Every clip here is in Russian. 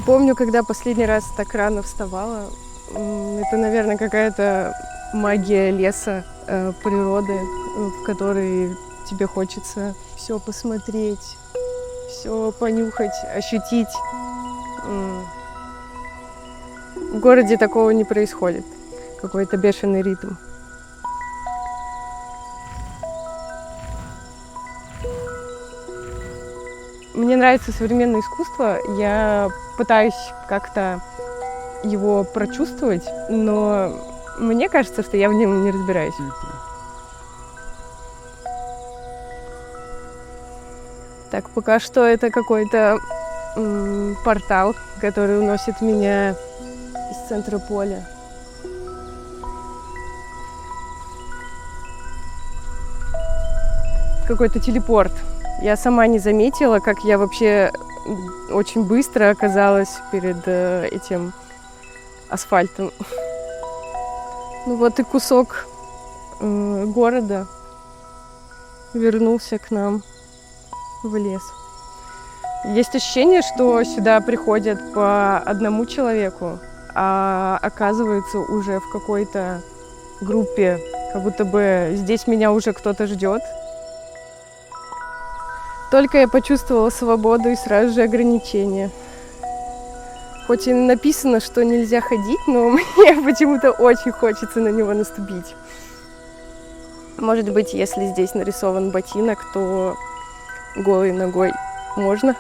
помню, когда последний раз так рано вставала. Это, наверное, какая-то магия леса, природы, в которой тебе хочется все посмотреть, все понюхать, ощутить. В городе такого не происходит. Какой-то бешеный ритм. Мне нравится современное искусство. Я пытаюсь как-то его прочувствовать, но мне кажется, что я в нем не разбираюсь. Так, пока что это какой-то портал, который уносит меня из центра поля. Какой-то телепорт. Я сама не заметила, как я вообще очень быстро оказалась перед этим асфальтом. Ну вот и кусок города вернулся к нам в лес. Есть ощущение, что сюда приходят по одному человеку, а оказываются уже в какой-то группе, как будто бы здесь меня уже кто-то ждет. Только я почувствовала свободу и сразу же ограничения. Хоть и написано, что нельзя ходить, но мне почему-то очень хочется на него наступить. Может быть, если здесь нарисован ботинок, то голой ногой можно.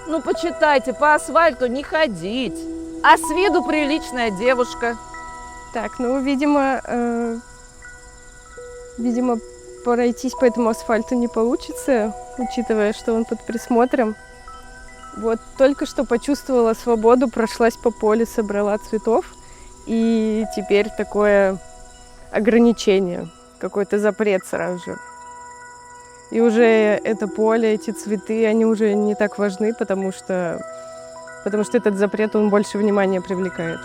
Ну, почитайте, по асфальту не ходить. А с виду приличная девушка. Так, ну, видимо, пройтись по этому асфальту не получится, учитывая, что он под присмотром. Вот только что почувствовала свободу, прошлась по полю, собрала цветов, и теперь такое ограничение, какой-то запрет сразу же. И уже это поле, эти цветы, они уже не так важны, потому что этот запрет, он больше внимания привлекает.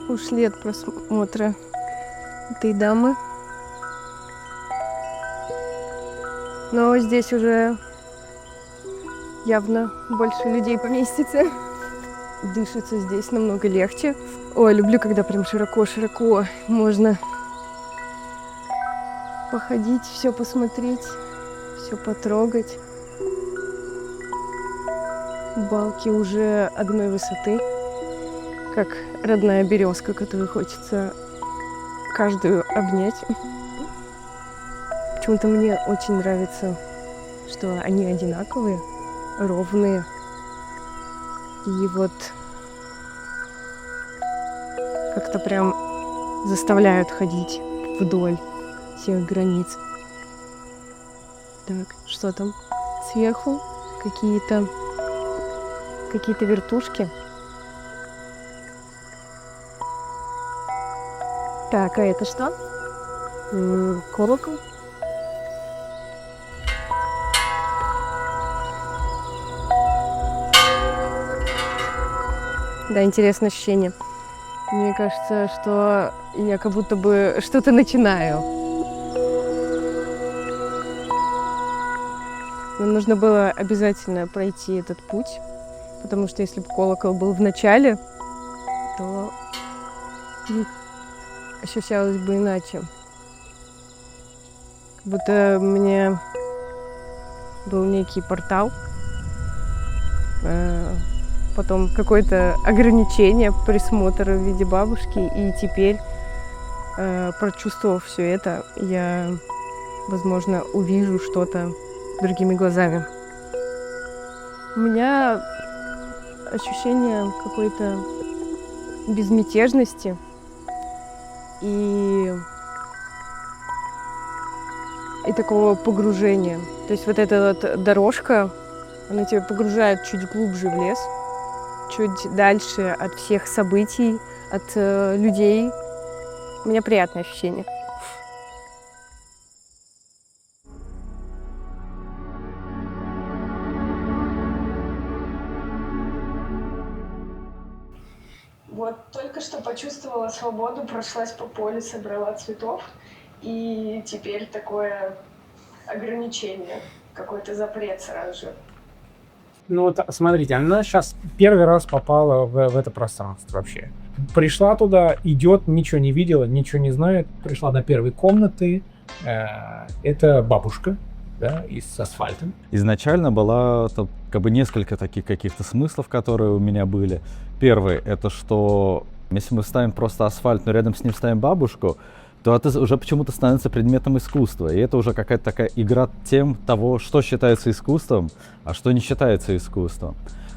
Ушли от просмотра этой дамы. Но здесь уже явно больше людей поместится. Дышится здесь намного легче. Ой, люблю, когда прям широко-широко можно походить, все посмотреть, все потрогать. Балки уже одной высоты, как родная березка, которую хочется каждую обнять. Почему-то мне очень нравится, что они одинаковые, ровные. И вот как-то прям заставляют ходить вдоль всех границ. Так, что там? Сверху какие-то вертушки. Так, а это что? Колокол. Да, интересное ощущение. Мне кажется, что я как будто бы что-то начинаю. Но нужно было обязательно пройти этот путь, потому что если бы колокол был в начале, то ощущалось бы иначе. Как будто мне был некий портал, потом какое-то ограничение, присмотр в виде бабушки, и теперь, прочувствовав все это, я, возможно, увижу что-то другими глазами. У меня ощущение какой-то безмятежности и такого погружения. То есть вот эта вот дорожка, она тебя погружает чуть глубже в лес, чуть дальше от всех событий, от людей. У меня приятное ощущение. Вот только что почувствовала свободу, прошлась по полю, собрала цветов, и теперь такое ограничение, какой-то запрет сразу же. Ну вот смотрите, она сейчас первый раз попала в это пространство вообще. Пришла туда, идет, ничего не видела, ничего не знает. Пришла до первой комнаты. Это бабушка, да, и с асфальтом. Изначально было как бы несколько таких каких-то смыслов, которые у меня были. Первый — это что если мы ставим просто асфальт, но рядом с ним ставим бабушку, то это уже почему-то становится предметом искусства. И это уже какая-то такая игра тем того, что считается искусством, а что не считается искусством.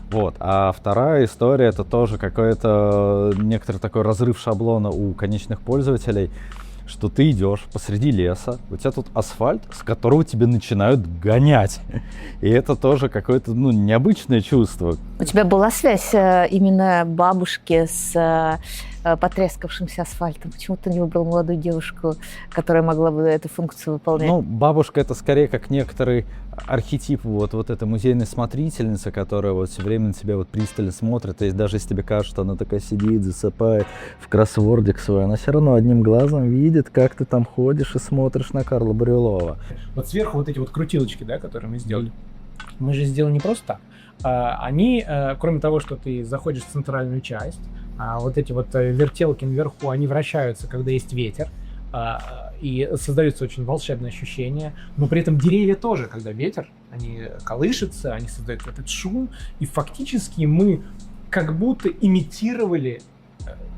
Вот. А вторая история — это тоже какой-то некоторый такой разрыв шаблона у конечных пользователей, что ты идешь посреди леса, у тебя тут асфальт, с которого тебе начинают гонять. И это тоже какое-то, необычное чувство. У тебя была связь именно бабушки с потрескавшимся асфальтом? Почему ты не выбрал молодую девушку, которая могла бы эту функцию выполнять? Бабушка — это скорее как некоторый архетип вот этой музейной смотрительницы, которая вот все время на тебя вот пристально смотрит. То есть даже если тебе кажется, что она такая сидит, засыпает в кроссвордик свой, она все равно одним глазом видит, как ты там ходишь и смотришь на Карла Брюлова. Вот сверху вот эти вот крутилочки, да, которые мы сделали. Мы же сделали не просто так. Они, кроме того, что ты заходишь в центральную часть, вот эти вот вертелки наверху, они вращаются, когда есть ветер, и создается очень волшебное ощущение. Но при этом деревья тоже, когда ветер, они колышутся, они создают этот шум, и фактически мы как будто имитировали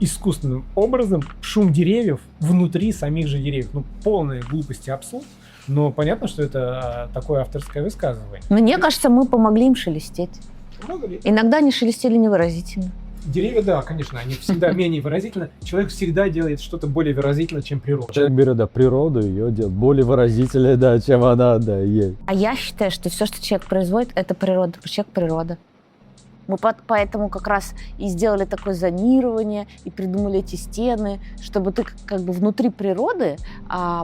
искусственным образом шум деревьев внутри самих же деревьев. Полная глупость и абсурд. Но понятно, что это такое авторское высказывание. Мне кажется, мы помогли им шелестеть. Помогли. Иногда они шелестели невыразительно. Деревья, да, конечно, они всегда менее выразительны. Человек всегда делает что-то более выразительное, чем природа. Человек берет, природу, ее делает более выразительной, чем она, ей. А я считаю, что все, что человек производит, это природа, потому что человек — природа. Мы поэтому как раз и сделали такое зонирование, и придумали эти стены, чтобы ты как бы внутри природы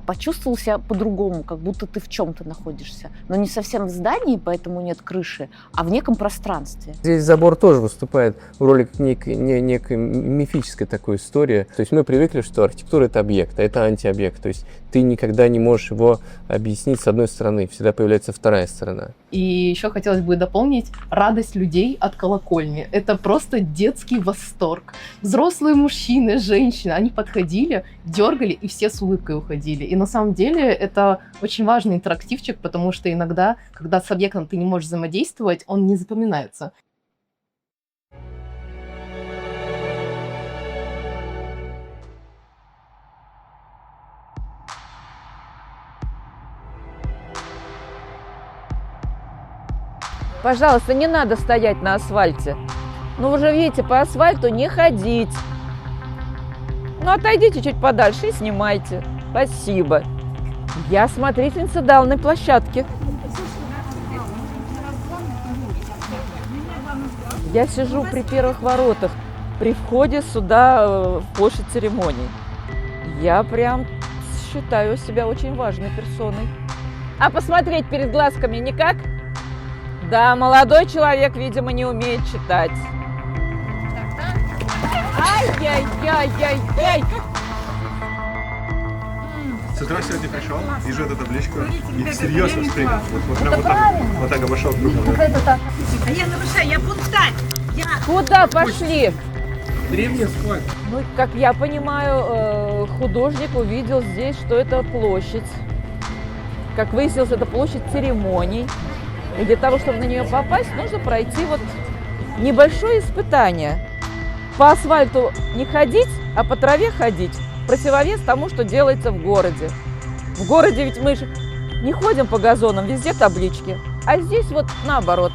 почувствовал себя по-другому, как будто ты в чем-то находишься. Но не совсем в здании, поэтому нет крыши, а в неком пространстве. Здесь забор тоже выступает в роли некой мифической такой истории. То есть мы привыкли, что архитектура — это объект, а это антиобъект. То есть ты никогда не можешь его объяснить с одной стороны, всегда появляется вторая сторона. И еще хотелось бы дополнить радость людей от колокольни. Это просто детский восторг. Взрослые мужчины, женщины, они подходили, дергали, и все с улыбкой уходили. И на самом деле это очень важный интерактивчик, потому что иногда, когда с объектом ты не можешь взаимодействовать, он не запоминается. Пожалуйста, не надо стоять на асфальте. Вы же видите, по асфальту не ходить. Отойдите чуть подальше и снимайте. Спасибо. Я смотрительница данной площадки. Я сижу при первых воротах, при входе сюда в площадь церемоний. Я прям считаю себя очень важной персоной. А посмотреть перед глазками никак? Да, молодой человек, видимо, не умеет читать. Ай-яй-яй-яй-яй! С утра сегодня пришел, вижу эту табличку и всерьез воспринял. Вот прям вот так обошел кругом. А я нарушаю, я буду встать. Куда пошли? Древний асфальт. Как я понимаю, художник увидел здесь, что это площадь. Как выяснилось, это площадь церемоний. И для того, чтобы на нее попасть, нужно пройти небольшое испытание. По асфальту не ходить, а по траве ходить. Противовес тому, что делается в городе. В городе ведь мы же не ходим по газонам, везде таблички. А здесь наоборот.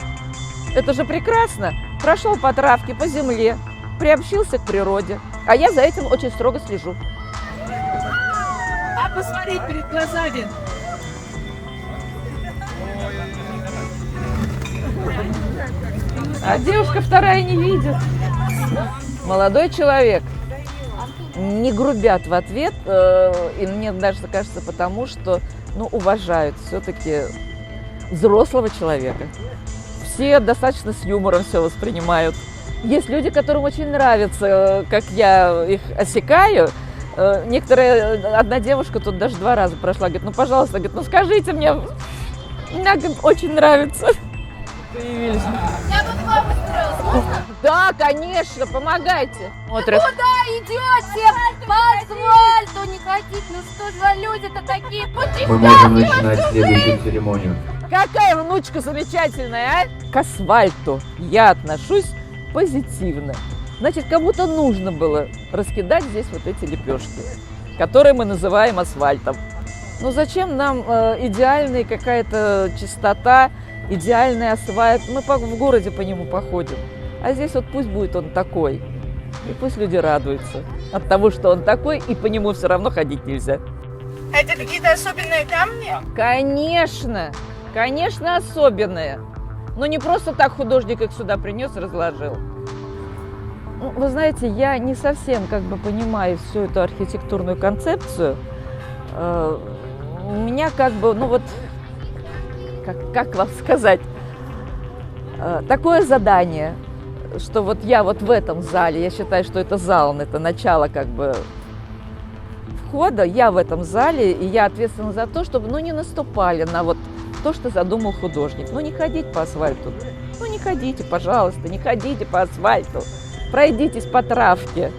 Это же прекрасно. Прошел по травке, по земле, приобщился к природе. А я за этим очень строго слежу. А посмотреть перед глазами. А девушка вторая не видит. Молодой человек, не грубят в ответ, и мне даже кажется, потому что уважают все-таки взрослого человека. Все достаточно с юмором все воспринимают. Есть люди, которым очень нравится, как я их осекаю. Одна девушка тут даже 2 раза прошла, говорит, пожалуйста, скажите мне очень нравится. Появились. Да, конечно, помогайте. Смотрят. идете? По асфальту не хотите? Ну что ж за люди-то такие? Мы можем начинать следующую церемонию. Какая внучка замечательная, а? К асфальту я отношусь позитивно. Значит, кому-то нужно было раскидать здесь вот эти лепешки, которые мы называем асфальтом. Ну зачем нам идеальная какая-то чистота, идеальный асфальт? Мы в городе по нему походим. А здесь вот пусть будет он такой. И пусть люди радуются от того, что он такой, и по нему все равно ходить нельзя. Это какие-то особенные камни? Конечно, конечно, особенные. Но не просто так художник их сюда принес и разложил. Ну, вы знаете, я не совсем как бы понимаю всю эту архитектурную концепцию. У меня как бы, ну вот, как вам сказать, такое задание, что вот я вот в этом зале, я считаю, что это зал, это начало как бы входа, я в этом зале, и я ответственна за то, чтобы, ну, не наступали на вот то, что задумал художник. Ну, не ходить по асфальту. Ну, не ходите, пожалуйста, не ходите по асфальту. Пройдитесь по травке.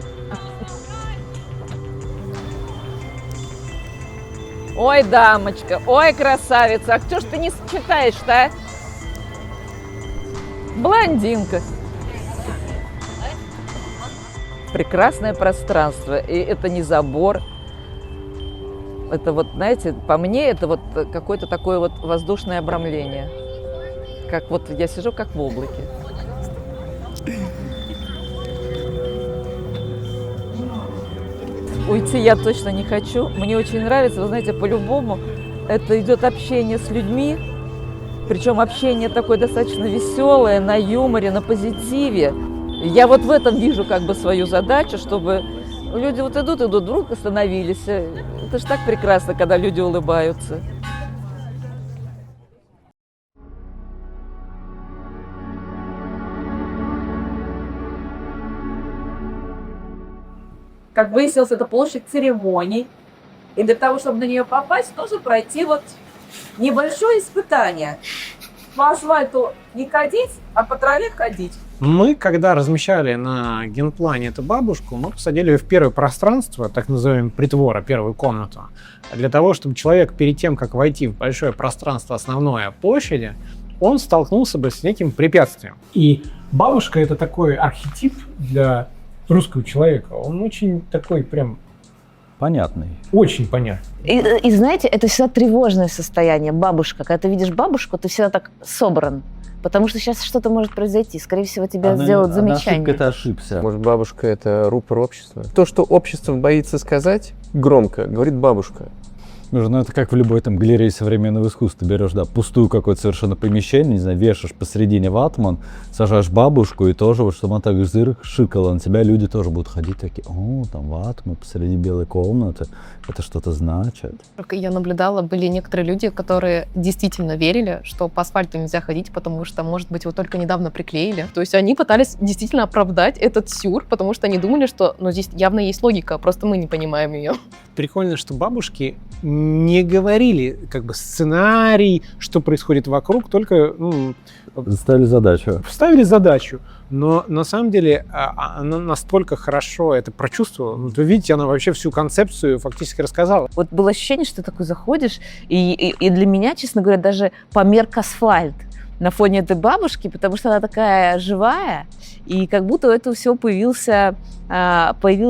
Ой, дамочка, ой, красавица, а кто ж ты не читаешь-то, а? Блондинка. Прекрасное пространство, и это не забор. Это вот, знаете, по мне, это вот какое-то такое вот воздушное обрамление. Как вот я сижу, как в облаке. Уйти я точно не хочу. Мне очень нравится, вы знаете, по-любому это идет общение с людьми. Причем общение такое достаточно веселое, на юморе, на позитиве. Я вот в этом вижу как бы свою задачу, чтобы люди вот идут, вдруг остановились. Это же так прекрасно, когда люди улыбаются. Как выяснилось, это площадь церемоний. И для того, чтобы на нее попасть, нужно пройти вот небольшое испытание. По асфальту не ходить, а по траве ходить. Мы, когда размещали на генплане эту бабушку, мы посадили ее в первое пространство, так называемое притвора, первую комнату, для того, чтобы человек перед тем, как войти в большое пространство основное площади, он столкнулся бы с неким препятствием. И бабушка — это такой архетип для русского человека. Он очень такой прям... Понятный. Очень понятный. И знаете, это всегда тревожное состояние. Бабушка. Когда ты видишь бабушку, ты всегда так собран. Потому что сейчас что-то может произойти. Скорее всего, тебя сделают замечание. Ошибка — это ошибся. Может, бабушка — это рупор общества? То, что общество боится сказать громко, говорит бабушка. Ну, это как в любой там галерее современного искусства. Ты берешь, да, пустую какое-то совершенно помещение, не знаю, вешаешь посередине ватман, сажаешь бабушку, и тоже, вот, чтобы она так шикала на тебя, люди тоже будут ходить такие: о, там ватман посреди белой комнаты, это что-то значит. Я наблюдала, были некоторые люди, которые действительно верили, что по асфальту нельзя ходить, потому что, может быть, его только недавно приклеили. То есть они пытались действительно оправдать этот сюр, потому что они думали, что, ну, здесь явно есть логика, просто мы не понимаем ее. Прикольно, что бабушки не говорили как бы сценарий, что происходит вокруг, только Ставили задачу. ставили задачу. Но на самом деле она настолько хорошо это прочувствовала. Вы видите, она вообще всю концепцию фактически рассказала. Вот было ощущение, что ты такой заходишь, и для меня, честно говоря, даже померк асфальт на фоне этой бабушки, потому что она такая живая, и как будто у этого всего появилось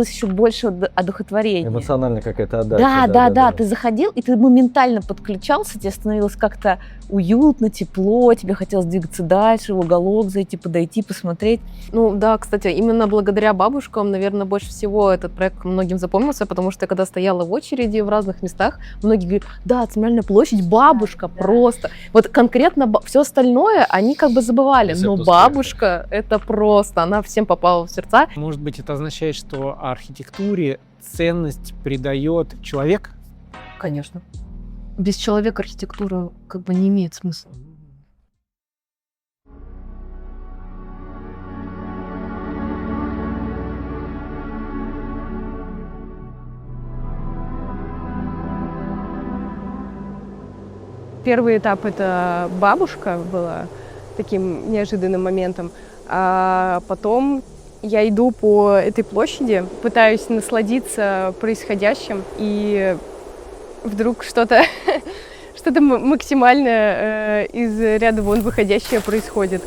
еще больше одухотворения. Эмоционально какая-то отдача. Да. Ты заходил, и ты моментально подключался, тебе становилось как-то уютно, тепло, тебе хотелось двигаться дальше, в уголок зайти, подойти, посмотреть. Ну да, кстати, именно благодаря бабушкам, наверное, больше всего этот проект многим запомнился, потому что я когда стояла в очереди в разных местах, многие говорят: да, Центральная площадь, бабушка, просто. Вот конкретно все остальное они как бы забывали, но бабушка — это просто, она всем попала в сердца. Может быть, это означает, что архитектуре ценность придает человек? Конечно. Без человека архитектура как бы не имеет смысла. Первый этап — это бабушка была, таким неожиданным моментом. А потом я иду по этой площади, пытаюсь насладиться происходящим, и вдруг что-то максимально из ряда вон выходящее происходит.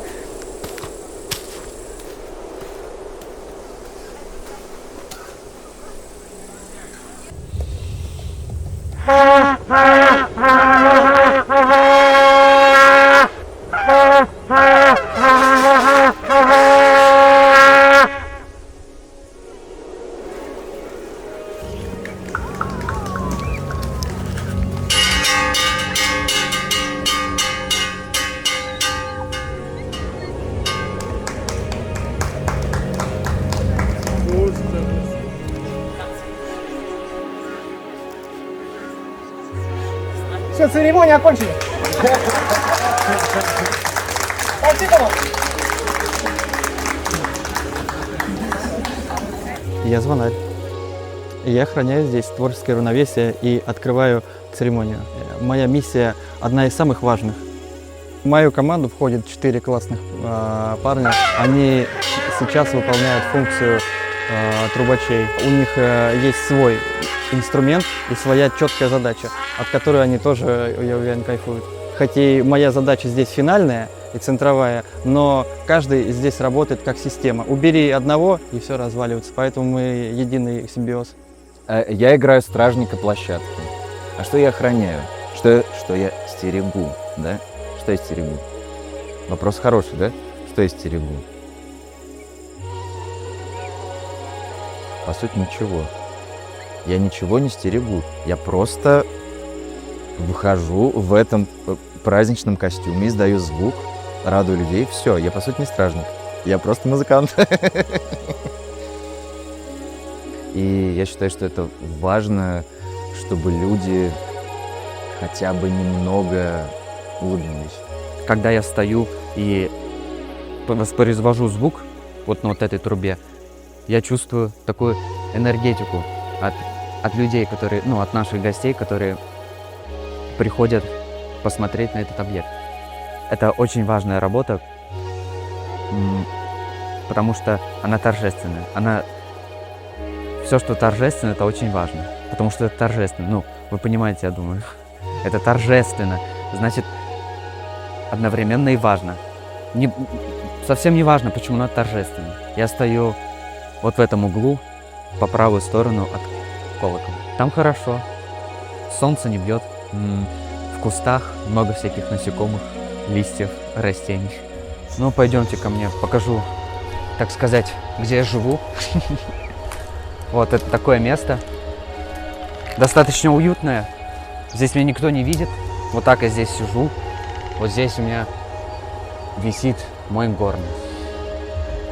Все, церемония окончена. Я звонарь. Я охраняю здесь творческое равновесие и открываю церемонию. Моя миссия одна из самых важных. В мою команду входит 4 классных парня. Они сейчас выполняют функцию трубачей. У них есть свой инструмент и своя четкая задача, от которой они тоже, я уверен, кайфуют. Хоть и моя задача здесь финальная и центровая, но каждый здесь работает как система. Убери одного, и все разваливается, поэтому мы единый симбиоз. Я играю стражника площадки. А что я охраняю? Что я стерегу, да? Что я стерегу? Вопрос хороший, да? Что я стерегу? По сути, ничего. Я ничего не стерегу. Я просто выхожу в этом праздничном костюме, издаю звук, радую людей. Все, я по сути не стражник. Я просто музыкант. И я считаю, что это важно, чтобы люди хотя бы немного улыбнулись. Когда я стою и воспроизвожу звук вот на вот этой трубе, я чувствую такую энергетику от людей, которые, ну, от наших гостей, которые приходят посмотреть на этот объект. Это очень важная работа, потому что она торжественная. Все, что торжественно, это очень важно, потому что это торжественно. Ну, вы понимаете, я думаю. Это торжественно, значит, одновременно и важно. Совсем не важно, почему она торжественна. Я стою вот в этом углу, по правую сторону от колокола. Там хорошо, солнце не бьет, в кустах много всяких насекомых, листьев, растений. Ну, пойдемте ко мне, покажу, так сказать, где я живу. Вот, это такое место, достаточно уютное. Здесь меня никто не видит. Вот так я здесь сижу. Вот здесь у меня висит мой горн.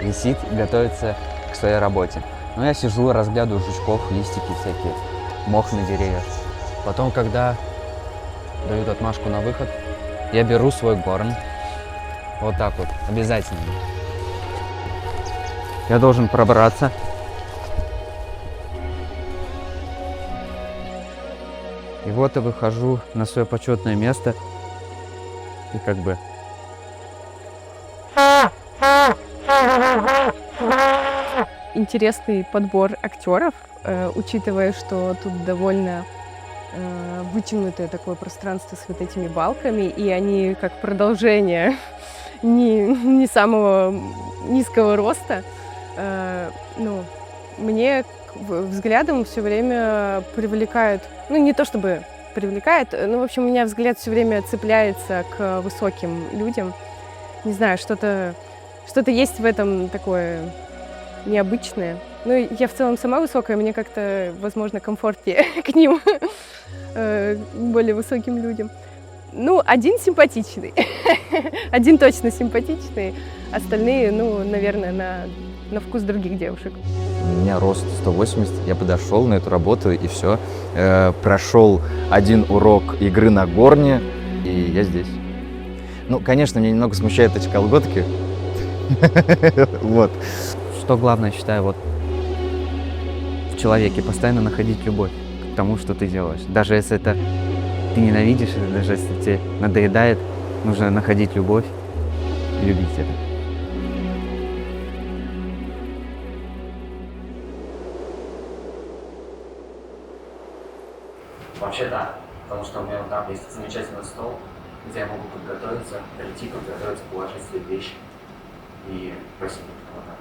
Висит, готовится к своей работе. Но я сижу, разглядываю жучков, листики всякие, мох на деревьях. Потом, когда дают отмашку на выход, я беру свой горн. Вот так вот, обязательно. Я должен пробраться. И вот я выхожу на свое почетное место. И как бы... Интересный подбор актеров, учитывая, что тут довольно вытянутое такое пространство с вот этими балками, и они как продолжение не самого низкого роста. Ну, мне взглядом все время привлекают, ну не то чтобы привлекает, но в общем у меня взгляд все время цепляется к высоким людям. Не знаю, что-то есть в этом такое необычное. Ну, я в целом сама высокая, мне как-то, возможно, комфортнее к ним, к более высоким людям. Ну, один симпатичный, один точно симпатичный, остальные, ну, наверное, на вкус других девушек. У меня рост 180, я подошел на эту работу и все. Прошел один урок игры на горне, и я здесь. Ну, конечно, меня немного смущают эти колготки. Вот. Что главное, считаю, вот в человеке постоянно находить любовь к тому, что ты делаешь. Даже если это ты ненавидишь, даже если тебе надоедает, нужно находить любовь любить это. Вообще да, потому что у меня вот там есть замечательный стол, где я могу подготовиться, прийти, подготовиться, положить свои вещи и посидеть. Вот так.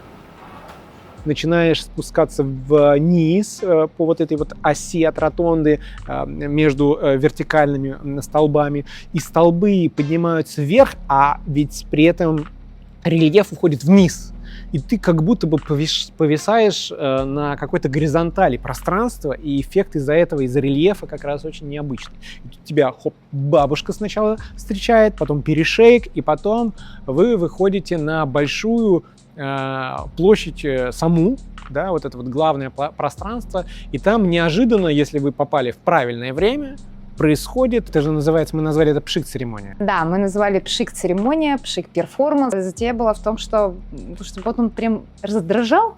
Начинаешь спускаться вниз по вот этой вот оси от ротонды между вертикальными столбами, и столбы поднимаются вверх, а ведь при этом рельеф уходит вниз. И ты как будто бы повисаешь на какой-то горизонтали пространства, и эффект из-за этого, из-за рельефа как раз очень необычный. И тут тебя, хоп, бабушка сначала встречает, потом перешейк, и потом вы выходите на большую площадь саму, да, вот это вот главное пространство, и там неожиданно, если вы попали в правильное время, происходит, это же называется, мы назвали это пшик-церемония. Да, мы назвали пшик-церемония, пшик-перформанс. Затея была в том, что вот он прям раздражал.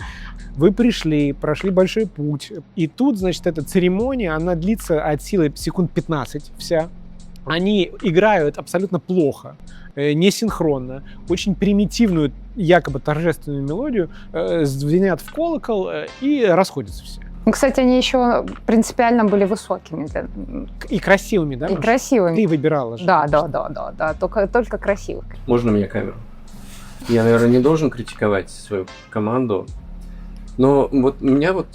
Вы пришли, прошли большой путь, и тут, значит, эта церемония, она длится от силы секунд 15 вся. Они играют абсолютно плохо, несинхронно, очень примитивную, якобы торжественную мелодию, звенят в колокол и расходятся все. Ну, кстати, они еще принципиально были высокими. И красивыми, да? И красивыми. Ты выбирала же. Да, только красивых. Можно мне камеру? Я, наверное, не должен критиковать свою команду, но вот у меня вот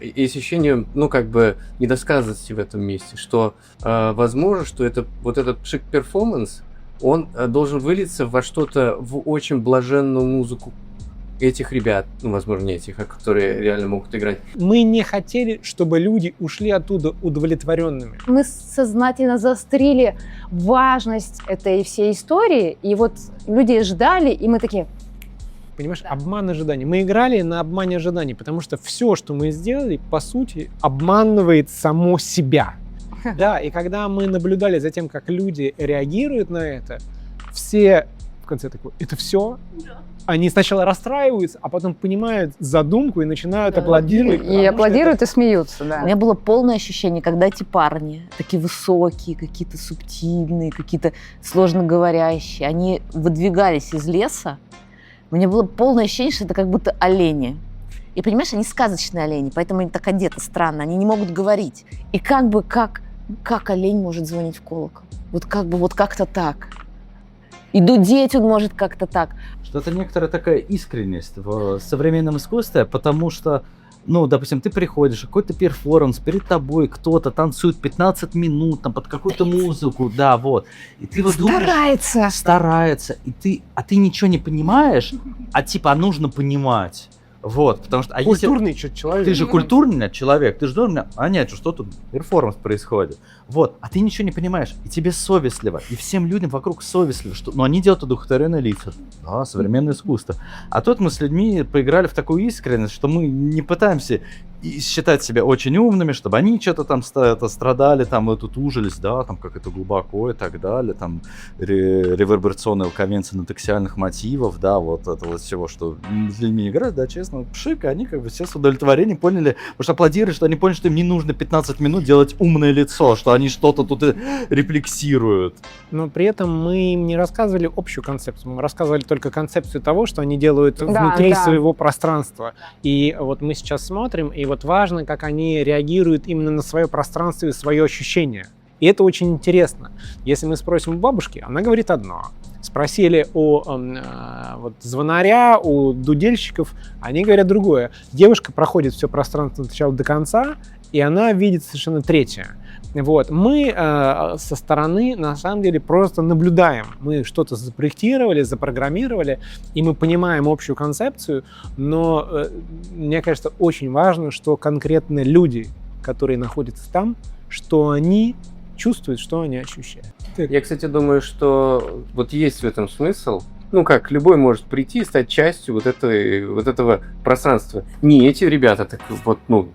есть ощущение, ну, как бы, недосказанности в этом месте, что возможно, что это, вот этот пшик-перформанс, он должен вылиться во что-то, в очень блаженную музыку этих ребят, ну, возможно, не этих, а которые реально могут играть. Мы не хотели, чтобы люди ушли оттуда удовлетворенными. Мы сознательно заострили важность этой всей истории, и вот люди ждали, и мы такие... Понимаешь, обман ожиданий. Мы играли на обмане ожиданий, потому что все, что мы сделали, по сути, обманывает само себя. Да, и когда мы наблюдали за тем, как люди реагируют на это, все в конце такой, это все? Они сначала расстраиваются, а потом понимают задумку и начинают аплодировать. И аплодируют, и смеются, да. У меня было полное ощущение, когда эти парни, такие высокие, какие-то субтильные, какие-то сложно говорящие, они выдвигались из леса, у меня было полное ощущение, что это как будто олени. И понимаешь, они сказочные олени, поэтому они так одеты странно, они не могут говорить. И как олень может звонить в колокол? Вот как бы вот как-то так. И дудеть он может как-то так. Что-то некоторая такая искренность в современном искусстве, потому что, ну, допустим, ты приходишь, какой-то перформанс, перед тобой кто-то танцует 15 минут там, под какую-то музыку, да, вот. И ты вот старается, а ты ничего не понимаешь, а типа нужно понимать. Вот, потому что... Культурный человек. Ты же культурный человек, ты же должен понять, что тут перформанс происходит. Вот, а ты ничего не понимаешь, и тебе совестливо, и всем людям вокруг совестливо, что... Ну, они делают одухотворенные лица, да, современное искусство. А тут мы с людьми поиграли в такую искренность, что мы не пытаемся считать себя очень умными, чтобы они что-то там страдали, там, тут ужились, да, там, как это глубоко и так далее, там, реверберационная конвенция нотексиальных мотивов, да, вот это вот всего, что с людьми играют, да, честно, пшик, они как бы все с удовлетворением поняли, потому что аплодируют, что они поняли, что им не нужно 15 минут делать умное лицо, что они что-то тут рефлексируют. Но при этом мы им не рассказывали общую концепцию, мы рассказывали только концепцию того, что они делают внутри своего пространства. И вот мы сейчас смотрим, и вот важно, как они реагируют именно на свое пространство и свое ощущение. И это очень интересно. Если мы спросим у бабушки, она говорит одно. Спросили у вот, звонаря, у дудельщиков, они говорят другое. Девушка проходит все пространство от начала до конца, и она видит совершенно третье. Вот. Мы со стороны, на самом деле, просто наблюдаем. Мы что-то запроектировали, запрограммировали, и мы понимаем общую концепцию, но мне кажется, очень важно, что конкретно люди, которые находятся там, что они чувствуют, что они ощущают. Я, кстати, думаю, что вот есть в этом смысл. Ну, как любой может прийти и стать частью вот этого пространства. Не эти ребята, так вот, ну,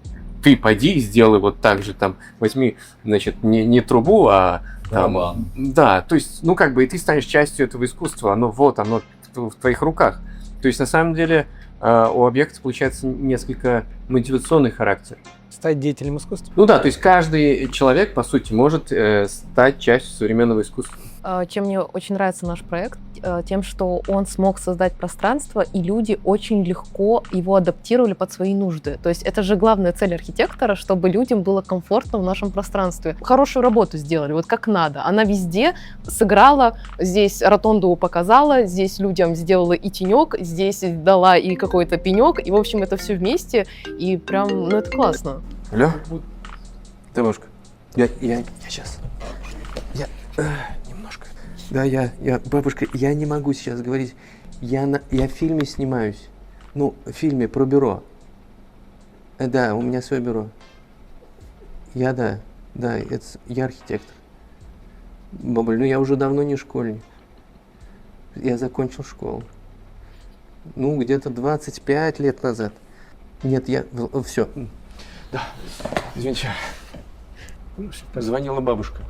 ты пойди и сделай вот так же, там, возьми, значит, не трубу, а там, да, то есть, ну, как бы, и ты станешь частью этого искусства, оно в твоих руках. То есть, на самом деле, у объекта получается несколько мотивационный характер. Стать деятелем искусства? Ну да, то есть каждый человек, по сути, может стать частью современного искусства. Чем мне очень нравится наш проект, тем, что он смог создать пространство, и люди очень легко его адаптировали под свои нужды. То есть это же главная цель архитектора, чтобы людям было комфортно в нашем пространстве. Хорошую работу сделали, вот как надо. Она везде сыграла, здесь ротонду показала, здесь людям сделала и тенек, здесь дала и какой-то пенек, и, в общем, это все вместе, и прям, ну, это классно. Алло? Ты, бабушка? Я сейчас. Немножко. Да, бабушка, я не могу сейчас говорить. Я в фильме снимаюсь. Ну, в фильме про бюро. Да, у меня свое бюро. Я архитектор. Бабуль, ну я уже давно не школьник. Я закончил школу. Ну, где-то 25 лет назад. Нет, все. Да, извините. Звонила бабушка.